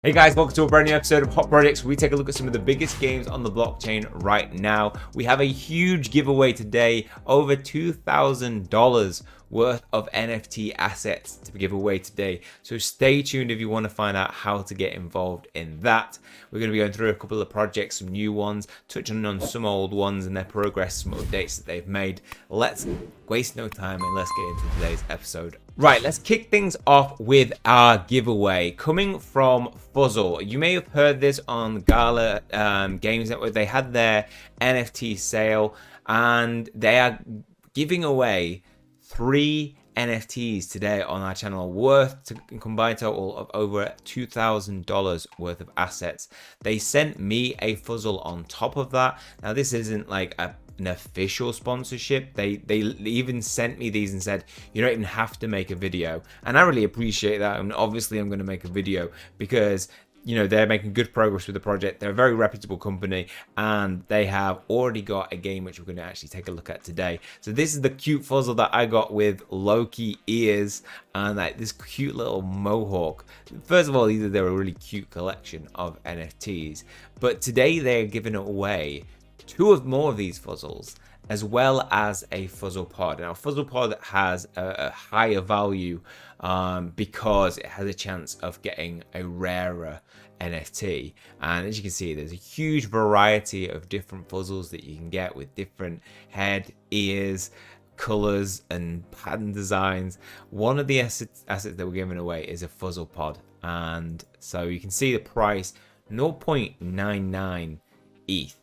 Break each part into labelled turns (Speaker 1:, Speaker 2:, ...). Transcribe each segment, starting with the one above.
Speaker 1: Hey guys, welcome to a brand new episode of Hot Projects, where we take a look at some of the biggest games on the blockchain right now. We have a huge giveaway today, over $2,000 worth of NFT assets to give away today. So stay tuned if you want to find out how to get involved in that. We're going to be going through a couple of projects, some new ones, touching on some old ones and their progress, some updates that they've made. Let's waste no time and let's get into today's episode. Right, let's kick things off with our giveaway coming from Fuzzle. You may have heard this on Gala Games Network. They had their NFT sale and they are giving away 3 NFTs today on our channel worth a combined total of over $2,000 worth of assets. They sent me a fuzzle on top of that. Now this isn't like an official sponsorship. They even sent me these and said you don't even have to make a video, and I really appreciate that. And obviously I'm going to make a video because you know they're making good progress with the project. They're a very reputable company and they have already got a game which we're going to actually take a look at today. So this is the cute fuzzle that I got with Loki ears and like this cute little mohawk. First of all, they're a really cute collection of NFTs, but today they're giving away 2 more of these fuzzles, as well as a fuzzle pod. Now, a fuzzle pod has a higher value because it has a chance of getting a rarer NFT. And as you can see, there's a huge variety of different fuzzles that you can get with different head, ears, colors, and pattern designs. One of the assets that we're giving away is a fuzzle pod. And so you can see the price, 0.99 ETH.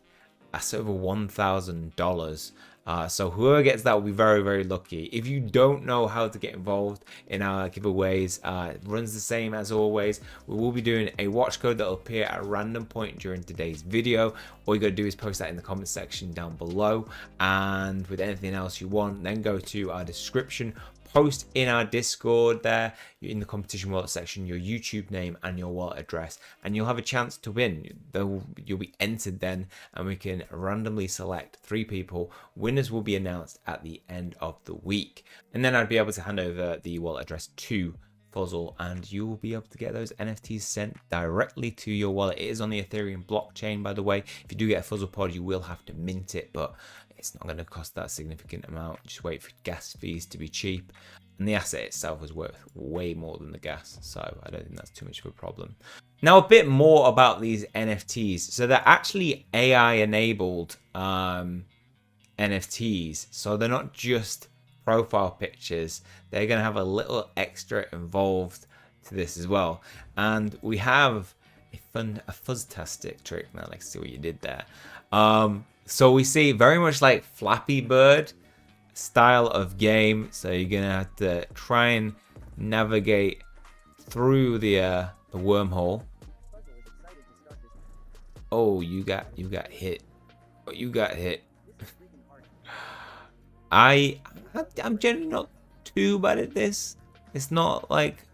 Speaker 1: That's over $1,000. So whoever gets that will be very, very lucky. If you don't know how to get involved in our giveaways, it runs the same as always. We will be doing a watch code that will appear at a random point during today's video. All you got to do is post that in the comment section down below. And with anything else you want, then go to our description. Post in our Discord there in the competition wallet section your YouTube name and your wallet address, and you'll have a chance to win. You'll be entered then, and we can randomly select 3 people. Winners will be announced at the end of the week, and then I'd be able to hand over the wallet address to Fuzzle, and you will be able to get those NFTs sent directly to your wallet. It is on the Ethereum blockchain, by the way. If you do get a Fuzzle pod, you will have to mint it, but it's not going to cost that significant amount. Just wait for gas fees to be cheap, and the asset itself is worth way more than the gas, so I don't think that's too much of a problem. Now, a bit more about these NFTs. So they're actually AI enabled NFTs, so they're not just profile pictures. They're going to have a little extra involved to this as well, and we have a fuzztastic trick. Now let's see what you did there. So we see very much like Flappy Bird style of game. So you're gonna have to try and navigate through the wormhole. Oh, you got hit. Oh, you got hit. I'm generally not too bad at this. It's not like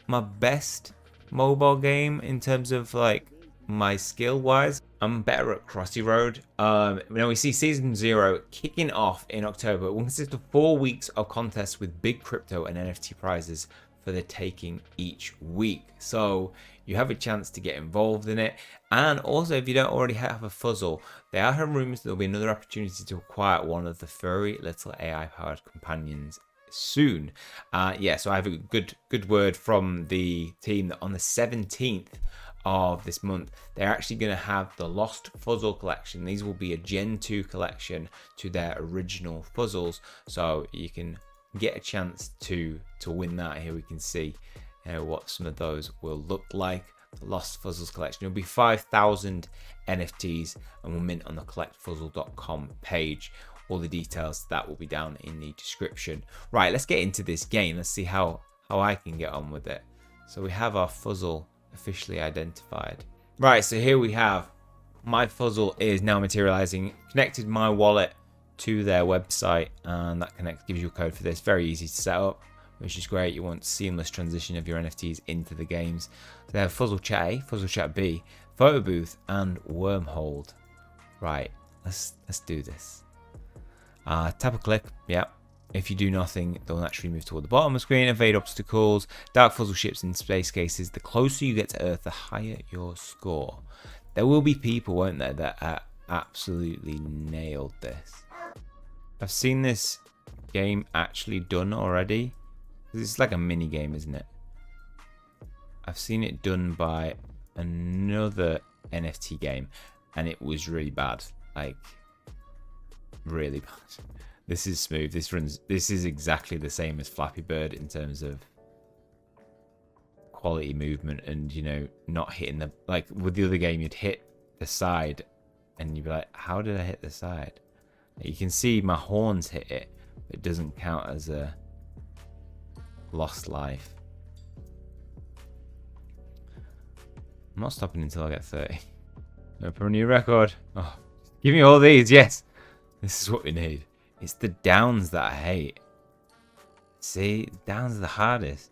Speaker 1: my best mobile game in terms of like my skill wise. I'm better at Crossy Road. Now we see season 0 kicking off in October. It will consist of 4 weeks of contests with big crypto and NFT prizes for the taking each week. So you have a chance to get involved in it. And also, if you don't already have a fuzzle, there are rumors there'll be another opportunity to acquire one of the furry little AI powered companions soon. Yeah, so I have a good word from the team that on the 17th of this month they're actually going to have the Lost Fuzzle collection. These will be a Gen 2 collection to their original fuzzles, so you can get a chance to win that. Here we can see what some of those will look like. The Lost Fuzzles collection, it'll be 5,000 NFTs and will mint on the collectfuzzle.com page. All the details that will be down in the description. Right, let's get into this game. Let's see how I can get on with it. So we have our fuzzle officially identified. Right, so here we have my fuzzle is now materializing. Connected my wallet to their website, and that gives you a code for this. Very easy to set up, which is great. You want seamless transition of your NFTs into the games. So they have Fuzzle Chat A, Fuzzle Chat B, Photo Booth, and Wormhold. Right, let's do this. Tap a click, yeah. If you do nothing, they'll naturally move toward the bottom of the screen, evade obstacles, dark fuzzle ships in space cases. The closer you get to Earth, the higher your score. There will be people, won't there, that absolutely nailed this. I've seen this game actually done already. It's like a mini game, isn't it? I've seen it done by another NFT game, and it was really bad. Like, really bad. This is smooth. This is exactly the same as Flappy Bird in terms of quality movement and, you know, not hitting the, like with the other game, you'd hit the side and you'd be like, how did I hit the side? You can see my horns hit it, but it doesn't count as a lost life. I'm not stopping until I get 30. No, for a new record. Oh, give me all these, yes. This is what we need. It's the downs that I hate. See, downs are the hardest.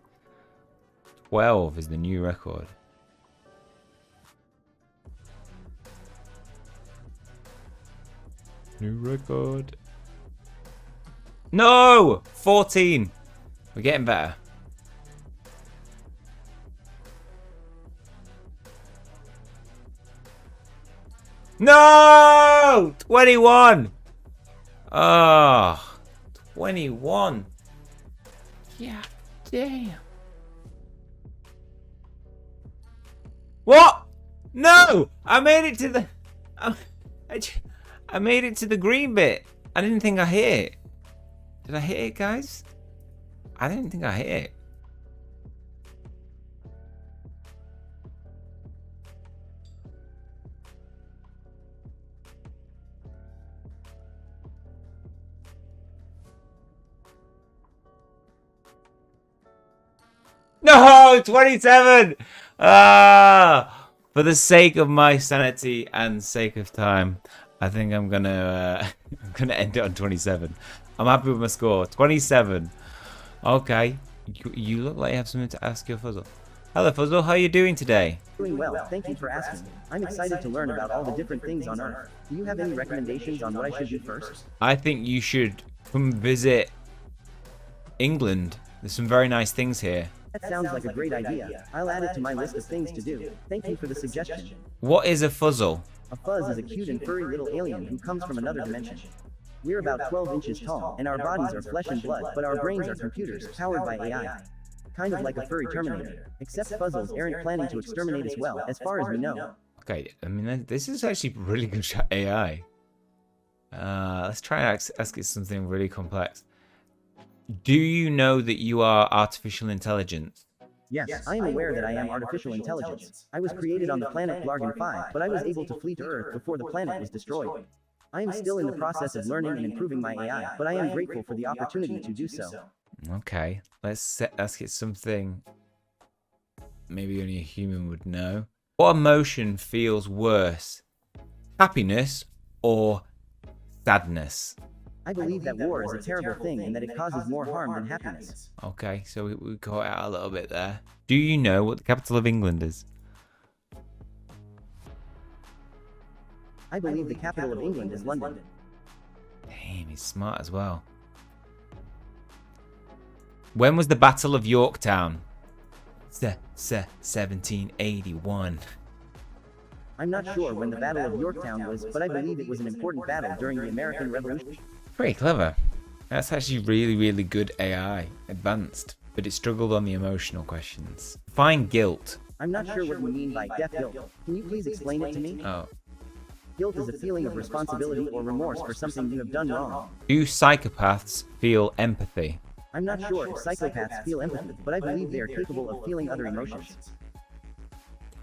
Speaker 1: 12 is the new record. New record. No! 14. We're getting better. No! 21. Oh, 21. Yeah, damn. What? No! I made it to the... I made it to the green bit. I didn't think I hit it. Did I hit it, guys? I didn't think I hit it. No, 27. For the sake of my sanity and sake of time, I think I'm gonna end it on 27. I'm happy with my score. 27. Okay. You look like you have something to ask your Fuzzle. Hello, Fuzzle. How are you doing today?
Speaker 2: Doing well. Thank you for asking. I'm excited to learn about all the different things on Earth. Do you have any recommendations on what I should do first?
Speaker 1: I think you should come visit England. There's some very nice things here.
Speaker 2: That sounds like a great idea. I'll add it to my list of things to do. Thank you for the suggestion.
Speaker 1: What is a Fuzzle?
Speaker 2: A fuzz is a cute and furry little alien who comes from another dimension. We're about 12 inches tall, and our bodies are flesh and blood, but our brains are computers, powered by AI. Kind of like a furry Terminator. Except Fuzzles aren't planning to exterminate us well, as far as we know.
Speaker 1: Okay, I mean, this is actually really good AI. Let's try and ask it something really complex. Do you know that you are artificial intelligence?
Speaker 2: Yes, I am aware that I am artificial intelligence. I was created on the planet Blargan 5, but I was able to flee to Earth before the planet was destroyed. I am still in the process of learning and improving my AI, but I am grateful for the opportunity to do so.
Speaker 1: Okay, let's ask it something maybe only a human would know. What emotion feels worse? Happiness or sadness?
Speaker 2: I believe that war is a terrible thing and that it causes more harm than happiness.
Speaker 1: Okay, so we caught out a little bit there. Do you know what the capital of England is?
Speaker 2: I believe the capital of England is London.
Speaker 1: Damn, he's smart as well. When was the Battle of Yorktown? 1781.
Speaker 2: I'm not sure when the Battle of Yorktown was, but I believe it was an important battle during the American Revolution.
Speaker 1: Pretty clever. That's actually really, really good AI. Advanced. But it struggled on the emotional questions. Define guilt.
Speaker 2: I'm not sure what you mean by death guilt. Can you please explain it to me?
Speaker 1: Oh.
Speaker 2: Guilt is a feeling of responsibility or remorse for something you have done wrong.
Speaker 1: Do psychopaths feel empathy?
Speaker 2: I'm not sure if psychopaths feel empathy, but I believe they are capable of feeling other emotions.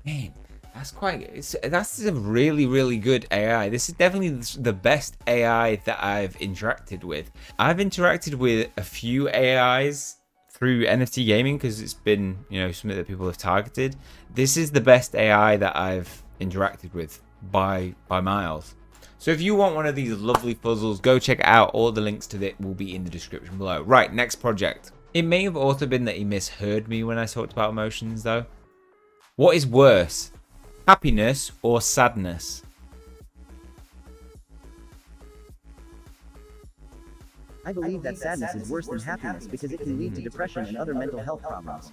Speaker 1: Man, that's a really, really good AI. This is definitely the best AI that I've interacted with. I've interacted with a few AIs through NFT gaming because it's been, you know, something that people have targeted. This is the best AI that I've interacted with by miles. So if you want one of these lovely puzzles, go check it out. All the links to it will be in the description below. Right, next project. It may have also been that he misheard me when I talked about emotions though. What is worse? Happiness or sadness?
Speaker 2: I believe that sadness is worse than happiness because it can lead to depression and other mental health problems.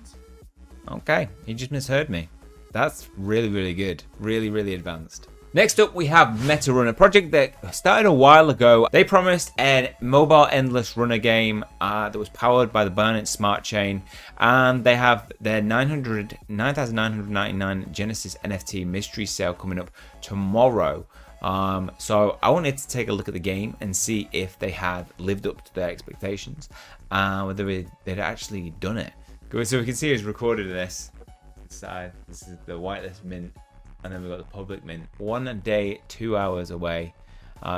Speaker 1: Okay, you just misheard me. That's really, really good. Really, really advanced. Next up, we have Meta Runner, a project that started a while ago. They promised a mobile endless runner game that was powered by the Binance Smart Chain, and they have their 9,999 Genesis NFT mystery sale coming up tomorrow. So I wanted to take a look at the game and see if they had lived up to their expectations, whether they'd actually done it. So we can see who's recorded this. This is the whitelist mint. And then we've got the public mint. 1 day, 2 hours away.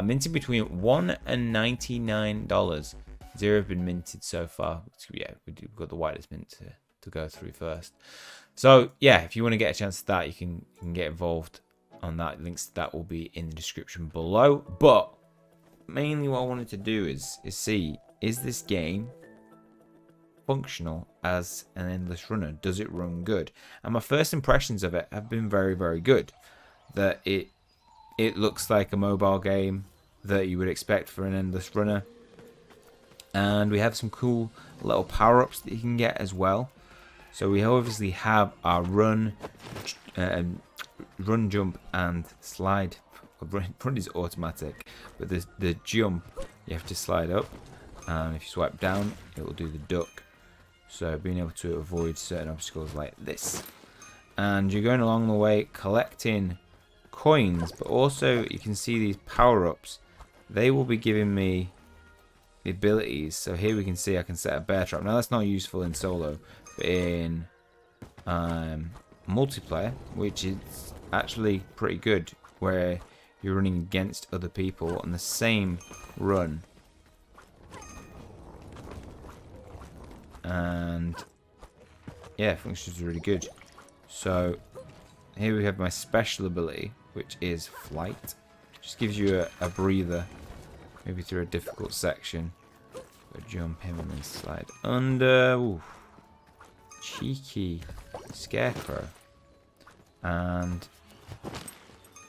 Speaker 1: Minted between $1 and $99. 0 have been minted so far. Yeah, we've got the whitelist mint to go through first. So yeah, if you want to get a chance at that, you can get involved on that. Links to that will be in the description below. But mainly what I wanted to do is see, is this game functional as an endless runner? Does it run good? And my first impressions of it have been very, very good. That it looks like a mobile game that you would expect for an endless runner, and we have some cool little power-ups that you can get as well. So we obviously have our run, jump, and slide. Run is automatic, but the jump you have to slide up, and if you swipe down, it will do the duck. So being able to avoid certain obstacles like this. And you're going along the way collecting coins, but also you can see these power-ups. They will be giving me the abilities. So here we can see I can set a bear trap. Now that's not useful in solo, but in multiplayer, which is actually pretty good, where you're running against other people on the same run. And yeah, functions really good. So here we have my special ability, which is flight. Just gives you a breather, maybe through a difficult section. Jump him and then slide under. Ooh. Cheeky scarecrow. And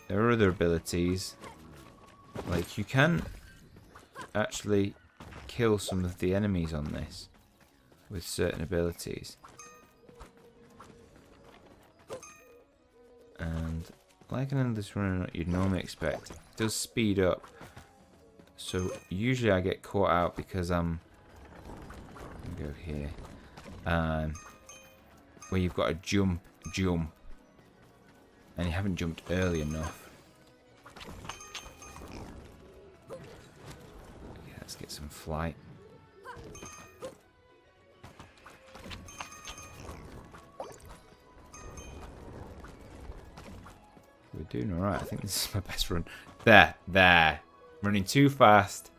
Speaker 1: there are other abilities, like you can actually kill some of the enemies on this with certain abilities. And like an endless runner you'd normally expect, it does speed up. So usually I get caught out because I'm go here. Where you've got to jump, and you haven't jumped early enough. Okay, let's get some flight. We're doing alright. I think this is my best run. There. Running too fast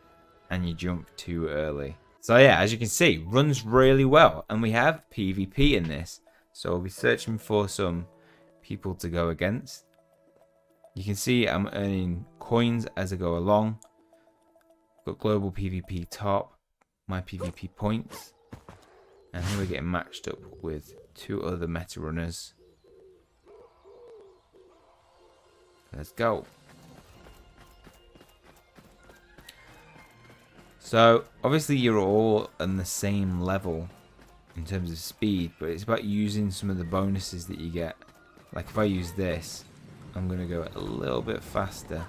Speaker 1: and you jump too early. So yeah, as you can see, runs really well. And we have PvP in this. So we'll be searching for some people to go against. You can see I'm earning coins as I go along. Got global PvP top, my PvP points. And here we're getting matched up with 2 other meta runners. Let's go. So obviously you're all on the same level in terms of speed, but it's about using some of the bonuses that you get. Like if I use this, I'm going to go a little bit faster.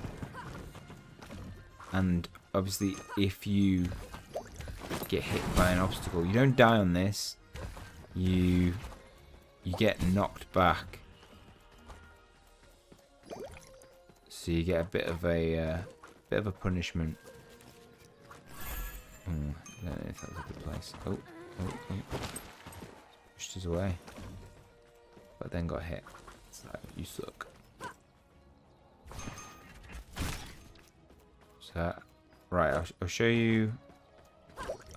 Speaker 1: And obviously if you get hit by an obstacle, you don't die on this. You get knocked back. So you get a bit of a punishment. I don't know if that was a good place. Oh. Pushed us away. But then got hit. So you suck. So right, I'll show you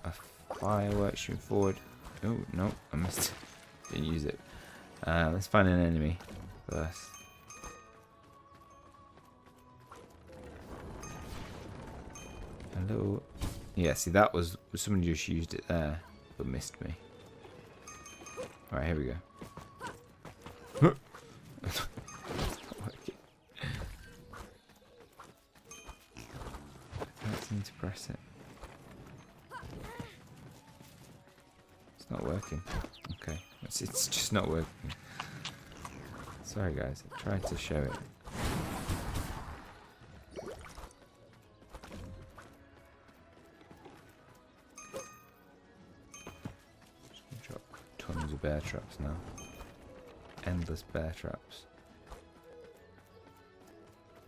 Speaker 1: a firework shooting forward. Oh no, I missed it. Didn't use it. Let's find an enemy first. Hello. Yeah, see that was someone just used it there, but missed me. Alright, here we go. Can't seem to press it. not working. Okay, it's just not working. Sorry guys, I tried to show it. Drop tons of bear traps now. Endless bear traps.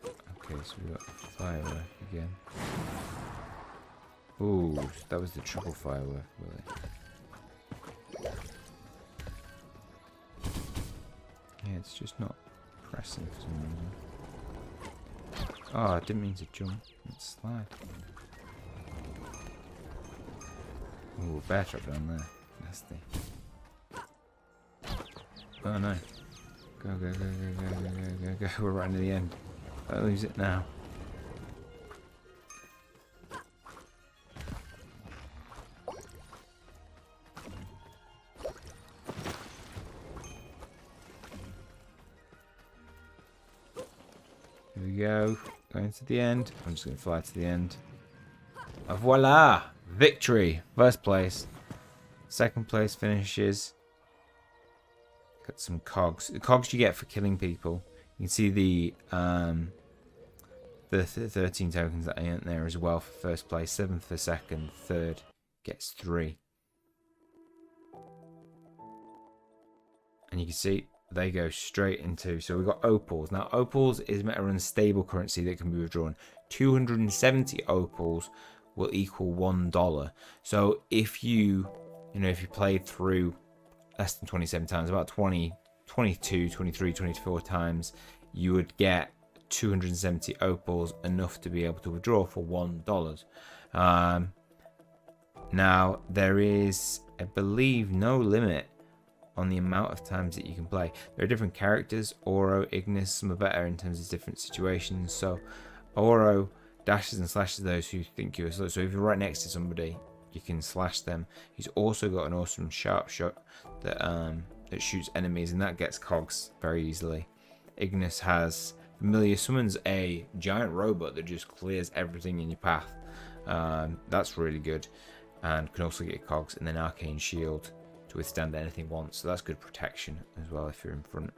Speaker 1: Okay, so we got firework again. Ooh, that was the triple firework, really. Yeah, it's just not pressing for some reason. Oh, I didn't mean to jump. Let's slide. Ooh, bear trap down there. Nasty. Oh no. Go, go, go, go, go, go, go, go, go. We're right near the end. I'll lose it now. Here we go. Going to the end. I'm just going to fly to the end. Voila! Victory! First place. Second place finishes. Got some cogs. The cogs you get for killing people. You can see the 13 tokens that I earned there as well for first place. 7th for second. Third gets 3. And you can see they go straight into. So we've got opals. Now opals is MetaRun's stable currency that can be withdrawn. 270 opals will equal $1. So if you played through less than 27 times, about 20, 22, 23, 24 times, you would get 270 opals, enough to be able to withdraw for $1. Now there is, I believe, no limit on the amount of times that you can play. There are different characters, Oro, Ignis, some are better in terms of different situations. So Oro dashes and slashes those who think you're slow. So if you're right next to somebody, you can slash them. He's also got an awesome sharp shot that that shoots enemies, and that gets cogs very easily. Ignis has familiar, summons a giant robot that just clears everything in your path. That's really good, and can also get cogs, and then arcane shield to withstand anything once. So that's good protection as well if you're in front.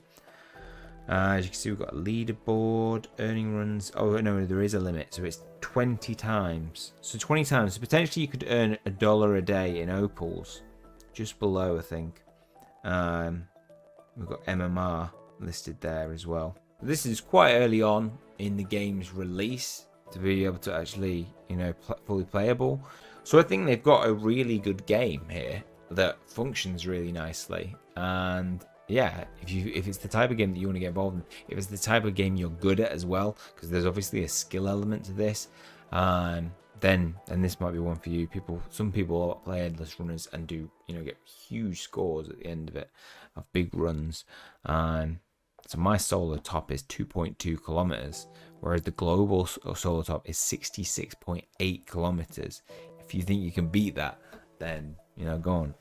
Speaker 1: As you can see, we've got a leaderboard, earning runs. Oh no, there is a limit, so it's 20 times. So 20 times. So potentially you could earn $1 a day in opals, just below, I think. We've got MMR listed there as well. This is quite early on in the game's release to be able to actually, fully playable. So I think they've got a really good game here that functions really nicely. And yeah, if it's the type of game that you want to get involved in, if it's the type of game you're good at as well, because there's obviously a skill element to this, then this might be one for you. Some people play endless runners and do, get huge scores at the end of it, of big runs. So my solo top is 2.2 kilometers, whereas the global solo top is 66.8 kilometers. If you think you can beat that, then go on.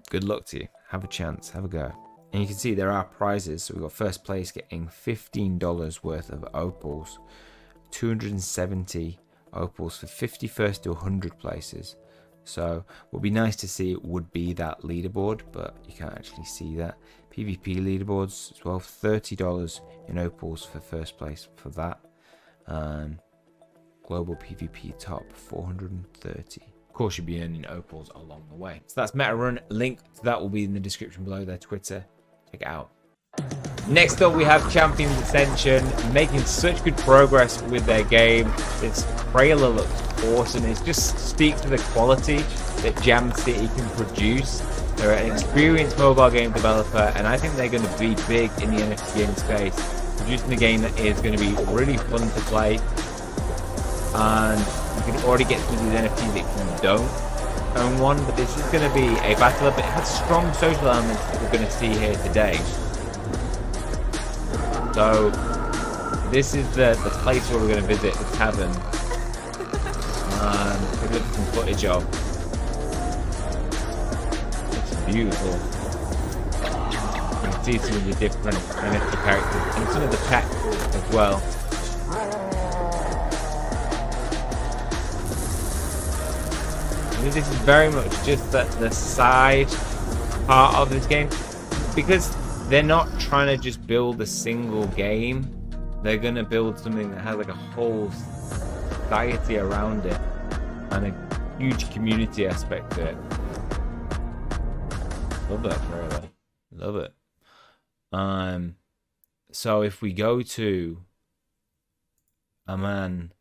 Speaker 1: Good luck to you. Have a chance. Have a go. And you can see there are prizes. So we've got first place getting $15 worth of opals, 270 opals for 51st to 100 places. So what would be nice to see would be that leaderboard, but you can't actually see that. PvP leaderboards as well, $30 in opals for first place for that. Global PvP top, 430. Of course, you'll be earning opals along the way. So that's MetaRun. Link to that will be in the description below, their Twitter. Check it out. Next up, we have Champions Ascension, making such good progress with their game. This trailer looks awesome. It just speaks to the quality that Jam City can produce. They're an experienced mobile game developer, and I think they're going to be big in the NFT game space, producing a game that is going to be really fun to play. And you can already get through these NFTs if you don't own one, but this is going to be a battle, but it has strong social elements that we're going to see here today. So this is the place where we're going to visit, the tavern. We'll look at some footage of. It's beautiful. You can see some of the different NFT characters and some of the tech as well. This is very much just the side part of this game, because they're not trying to just build a single game. They're gonna build something that has like a whole society around it and a huge community aspect to it. Love that trailer. Love it. So if we go to a man,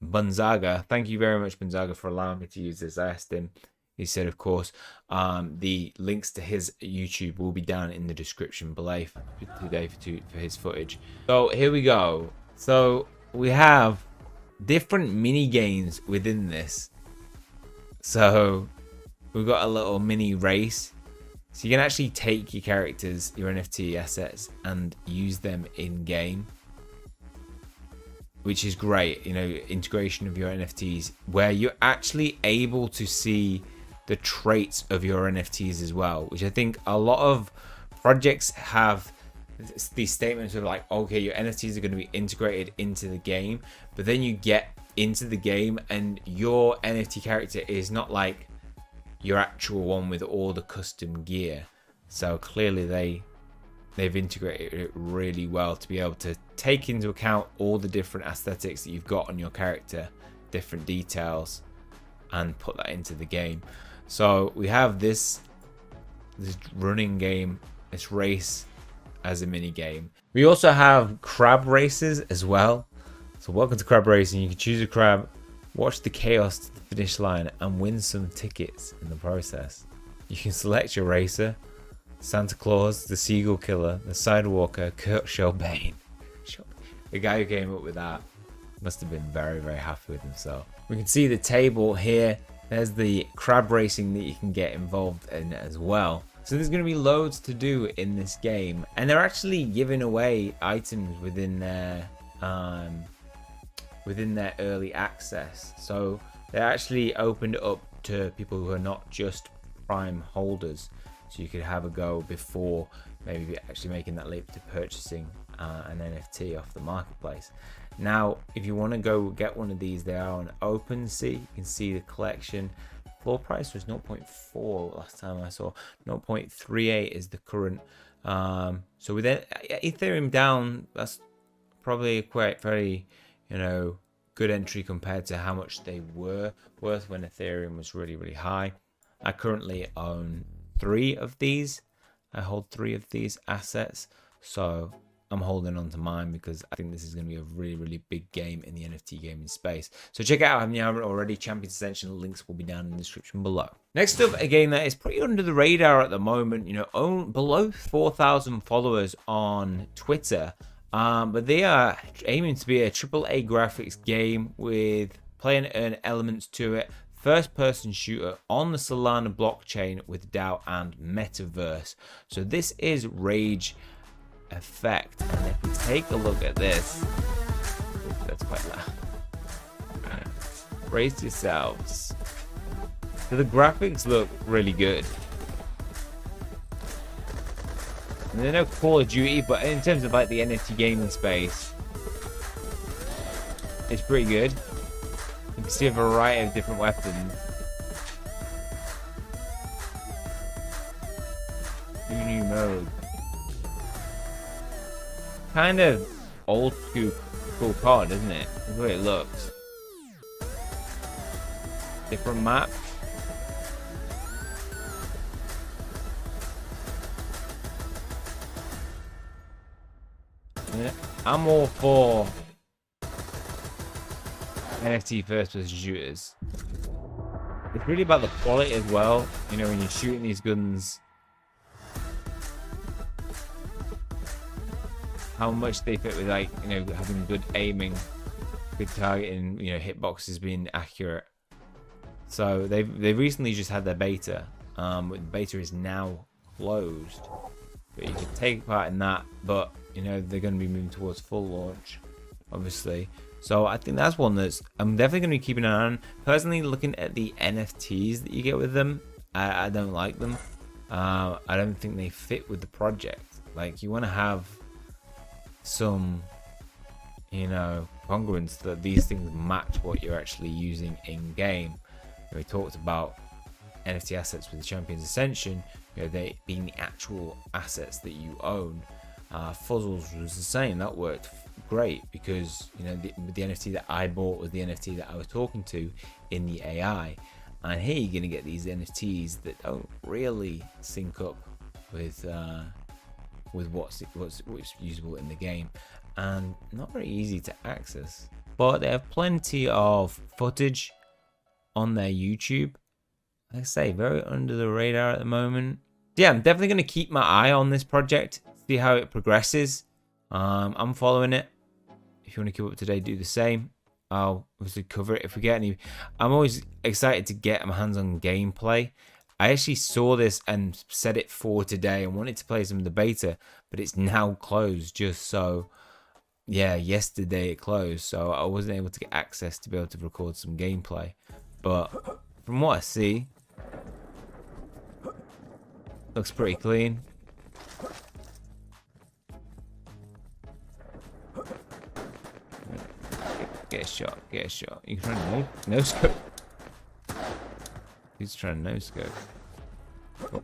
Speaker 1: Bunzaga, thank you very much, Bunzaga, for allowing me to use this. I asked him. He said, of course, the links to his YouTube will be down in the description below today for his footage. So here we go. So we have different mini games within this. So we've got a little mini race. So you can actually take your characters, your NFT assets, and use them in game, which is great. You know, integration of your NFTs, where you're actually able to see the traits of your NFTs as well, which I think a lot of projects have these statements of like, okay, your NFTs are going to be integrated into the game, but then you get into the game and your NFT character is not like your actual one with all the custom gear. So clearly they've integrated it really well to be able to take into account all the different aesthetics that you've got on your character, different details, and put that into the game. So we have this running game, this race as a mini game. We also have crab races as well. So welcome to crab racing. You can choose a crab, watch the chaos to the finish line, and win some tickets in the process. You can select your racer: Santa Claus, the Seagull Killer, the Sidewalker, Kurt Cobain. The guy who came up with that must have been very, very happy with himself. We can see the table here. There's the crab racing that you can get involved in as well. So there's going to be loads to do in this game, and they're actually giving away items within their early access. So they actually opened it up to people who are not just Prime holders, so you could have a go before maybe actually making that leap to purchasing an NFT off the marketplace. Now, if you want to go get one of these, they are on OpenSea. You can see the collection. Floor price was 0.4 last time I saw. 0.38 is the current. So with Ethereum down, that's probably quite very, you know, good entry compared to how much they were worth when Ethereum was really, really high. I currently own 3 of these. I hold 3 of these assets, so I'm holding on to mine because I think this is going to be a really, really big game in the NFT gaming space. So check it out if you haven't already. Champions Ascension links will be down in the description below. Next up, a game that is pretty under the radar at the moment. You know, below 4,000 followers on Twitter, but they are aiming to be a AAA graphics game with play and earn elements to it. First-person shooter on the Solana blockchain with DAO and Metaverse. So this is Rage Effect, and if we take a look at this, that's quite loud. Brace yourselves. So the graphics look really good. And they're no Call of Duty, but in terms of like the NFT gaming space, it's pretty good. You can see a variety of different weapons. New mode. Kind of old school cool card, isn't it? That's the way it looks. Different map. Yeah, I'm all for NFT first person shooters. It's really about the quality as well. You know, when you're shooting these guns, how much they fit with, like, you know, having good aiming, good targeting, you know, hitboxes being accurate. So they've recently just had their beta. The beta is now closed, but you can take part in that. But you know, they're going to be moving towards full launch, obviously. So I think that's one that's I'm definitely going to be keeping an eye on. Personally, looking at the NFTs that you get with them, I don't like them. I don't think they fit with the project. Like, you want to have some, you know, congruence that these things match what you're actually using in game. We talked about NFT assets with the Champions Ascension, you know, they being the actual assets that you own. Fuzzles was the same. That worked great because, you know, the NFT that I bought was the NFT that I was talking to in the AI. And here you're going to get these NFTs that don't really sync up with what's usable in the game, and not very easy to access. But they have plenty of footage on their YouTube. Like I say, very under the radar at the moment. Yeah, I'm definitely going to keep my eye on this project, see how it progresses. I'm following it. If you want to keep up to date, do the same. I'll obviously cover it if we get any. I'm always excited to get my hands on gameplay. I actually saw this and set it for today and wanted to play some of the beta, but it's now closed. Just so, yeah, yesterday it closed, so I wasn't able to get access to be able to record some gameplay. But from what I see, looks pretty clean. Get a shot, get a shot. You can try to no scope. He's trying to no scope. Oh.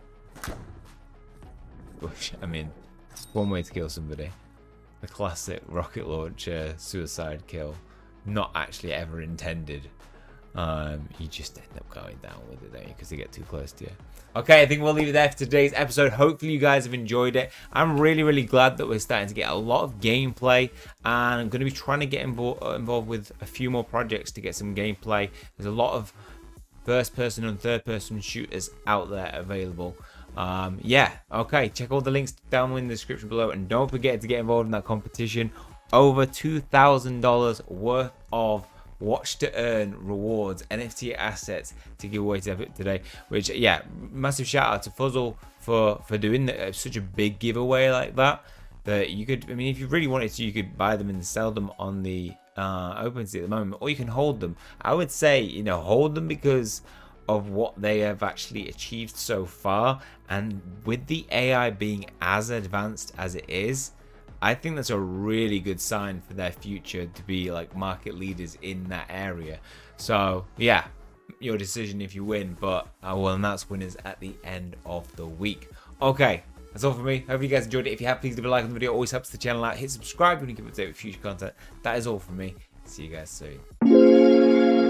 Speaker 1: I mean, one way to kill somebody. The classic rocket launcher suicide kill. Not actually ever intended. You just end up going down with it, don't you? Because they get too close to you. Okay, I think we'll leave it there for today's episode. Hopefully you guys have enjoyed it. I'm really glad that we're starting to get a lot of gameplay, and I'm going to be trying to get involved with a few more projects to get some gameplay. There's a lot of first person and third person shooters out there available. Yeah, okay, check all the links down in the description below, and don't forget to get involved in that competition. Over $2,000 worth of watch to earn rewards, NFT assets to give away today, which, yeah, massive shout out to Fuzzle for doing such a big giveaway like that you could, I mean, if you really wanted to, you could buy them and sell them on the OpenSea at the moment, or you can hold them. I would say, you know, hold them because of what they have actually achieved so far, and with the AI being as advanced as it is, I think that's a really good sign for their future to be like market leaders in that area. So yeah, your decision if you win, but well, and that's winners at the end of the week. Okay, that's all for me. Hope you guys enjoyed it. If you have, please leave a like on the video. It always helps the channel out. Hit subscribe when you keep up to date with future content. That is all from me. See you guys soon.